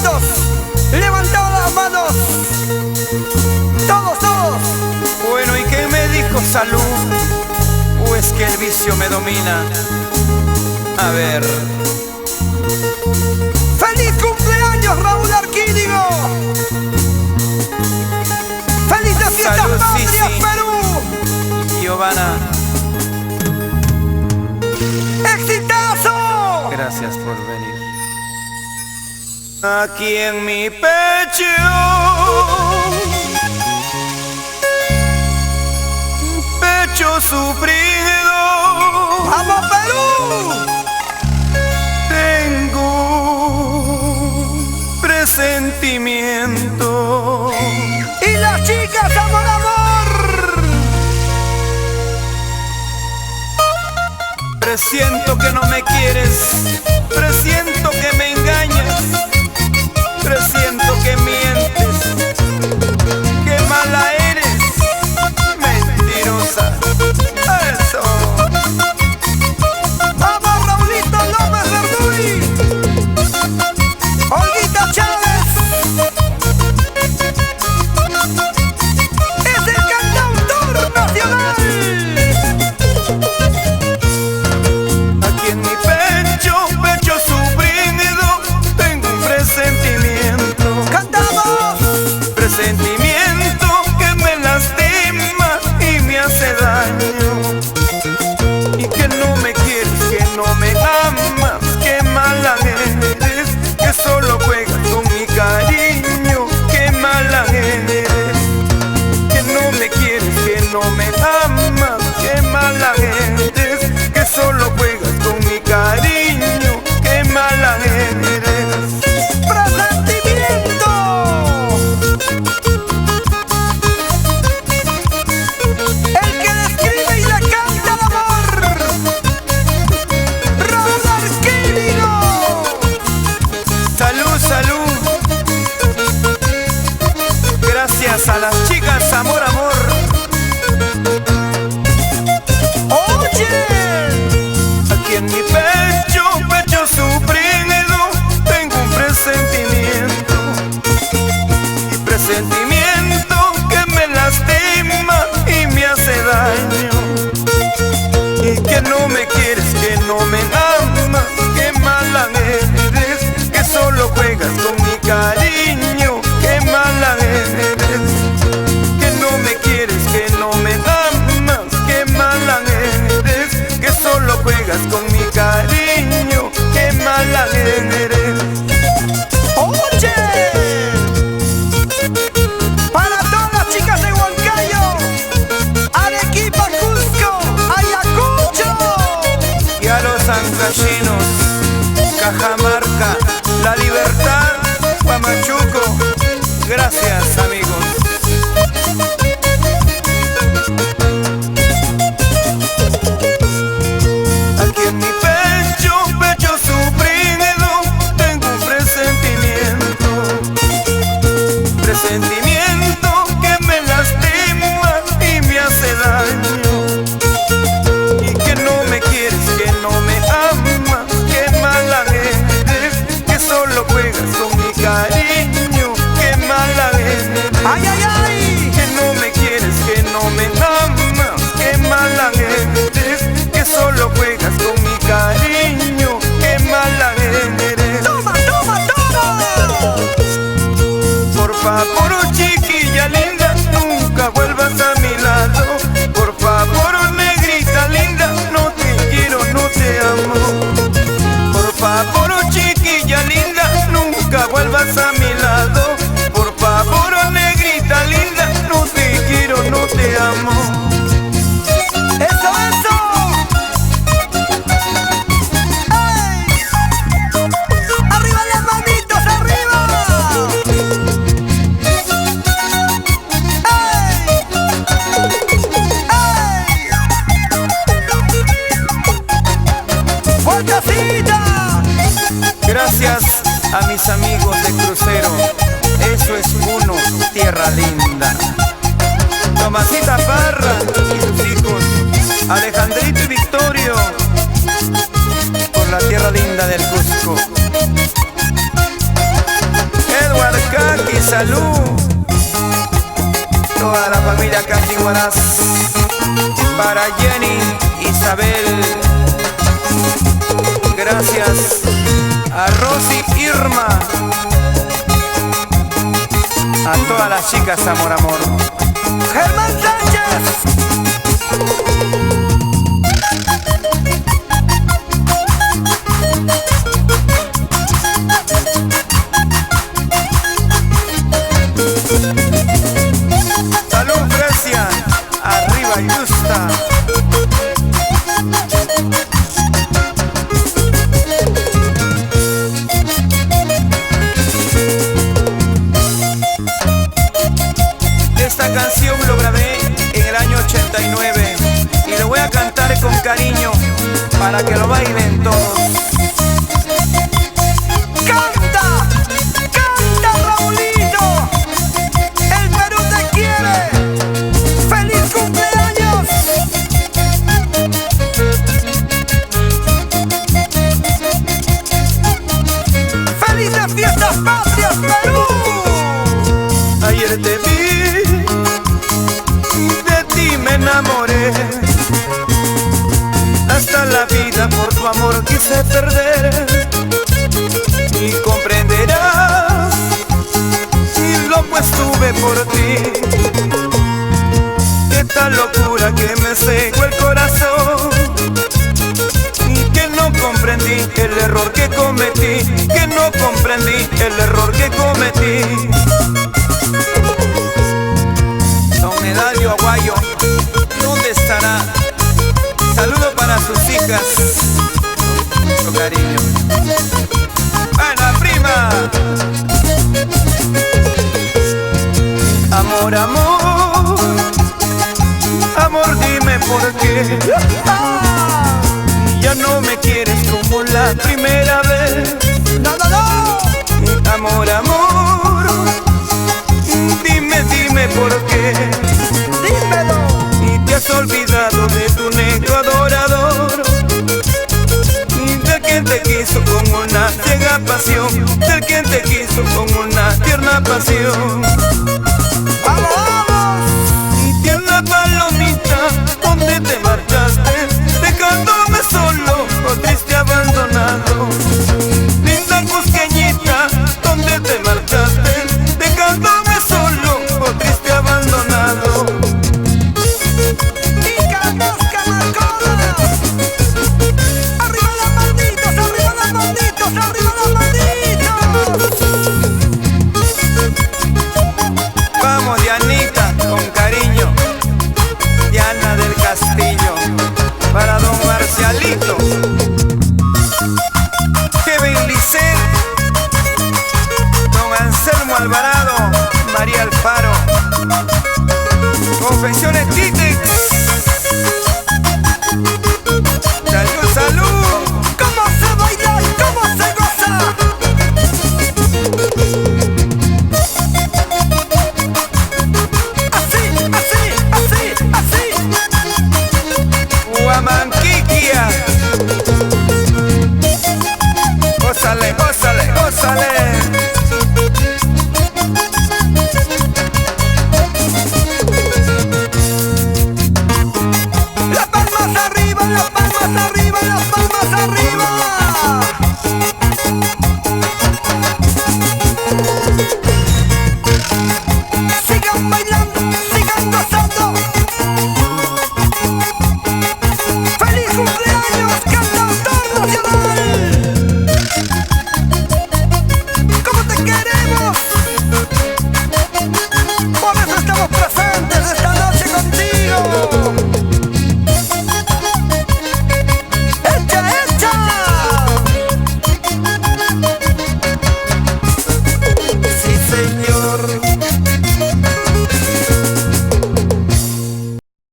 amorcitos, levantad las manos. Todos, todos. Bueno, ¿y qué me dijo salud? ¿O es que el vicio me domina? A ver. ¡Feliz cumpleaños, Raúl Arquídigo! ¡Felices fiestas Salud, patrias, sí. Perú! Giovanna, ¡Exitazo! gracias por venir. Aquí en mi pecho, pecho sufrido, ¡Vamos, Perú! tengo presentimiento. ¡Y las chicas, amor, amor! Presiento que no me quieres, presiento que me engañas, presiento que mientes, que mala eres, mentirosa. Eso. ¡Vamos, Raulito López Verduy! ¡Olguita Chávez! ¡Es el cantautor nacional! Aquí en mi pecho, pecho sufrido, tengo un presentimiento. ¡Cantamos! Presentimiento que me lastima y me hace daño. Y que no me quieres, que no me amas, que mala eres, que solo juegas con mi cariño, que mala eres. Que no me quieres, que no me amas, que mala eres, que solo juegas con mi cariño, que mala eres. ¡Presentimiento! El que describe y le canta el amor. Raúl Arquídigo. Salud, salud. Gracias a las chicas, amor, amor. Oye, Aquí en mi pecho, pecho sufrido, tengo un presentimiento. Y presentimiento que me lastima y me hace daño. Y que no me quieres, que no me amas, que mala eres, que solo juegas con mi cariño, que mala eres. Que no me quieres, que no me amas, que mala eres, que solo juegas con mi cariño, que mala eres. oye. Para todas las chicas de Huancayo, Arequipa, Cusco, Ayacucho. Y a los ancachinos, Cajamarca, La Libertad, Huamachuco, gracias amigos. Aquí en mi pecho, pecho sufrido, tengo un presentimiento. Presentimiento que me lastima y me hace daño. Y que no me quieres, que no me amas, que mala eres, que solo juegas con mi cariño, que mala eres. ¡Ay, ay, ay! Que no me quieres, que no me amas, que mala eres, que solo juegas con mi cariño, que mala eres. ¡Toma, toma, toma! Por favor, chiquilla linda, nunca vuelvas a mi lado. Por favor, negrita linda, no te quiero, no te amo. Por favor, chiquilla linda, nunca vuelvas a mi lado. Por favor, negrita linda, no te quiero, no te amo. ¡Eso, eso! ¡Ey! ¡Arriba las manitos, arriba! ¡Ey! ¡Ey! ¡Vueltecita! Gracias a mis amigos de crucero, eso es uno, tierra linda. Tomasita Parra y sus hijos, Alejandrito y Victorio, por la tierra linda del Cusco. salud. Toda la familia Cantiguaras. Para Jenny, Isabel. Gracias a Rosy, Irma. A todas las chicas, amor, amor. Germán Sánchez. Salud, Grecia. Arriba, Justa. Esta canción lo grabé en el año 89 y lo voy a cantar con cariño para que lo bailen todos. ¡Canta! ¡Canta, Raulito! ¡El Perú te quiere! ¡Feliz cumpleaños! ¡Felices fiestas patrias, Perú! Ayer te vi, de ti me enamoré. Hasta la vida por tu amor quise perder. Y comprenderás si loco estuve por ti. Esta locura que me cegó el corazón. Y que no comprendí el error que cometí. Que no comprendí el error que cometí. Don Medadio Aguayo, ¿dónde estará? Saludo para sus hijas. Con cariño. ¡Ana prima! Amor, amor. Amor, dime por qué ya no me quieres como la primera vez. ¡No, no, no! Amor, amor. Dime, dime por qué. ¡Dímelo! Y te has olvidado de tu negro adorador. Y del quien te quiso con una ciega pasión. Del quien te quiso con una tierna pasión. ¡Vamos, vamos! Y tierna palomita, ¿dónde te marchaste? Dejándome solo o triste abandonado.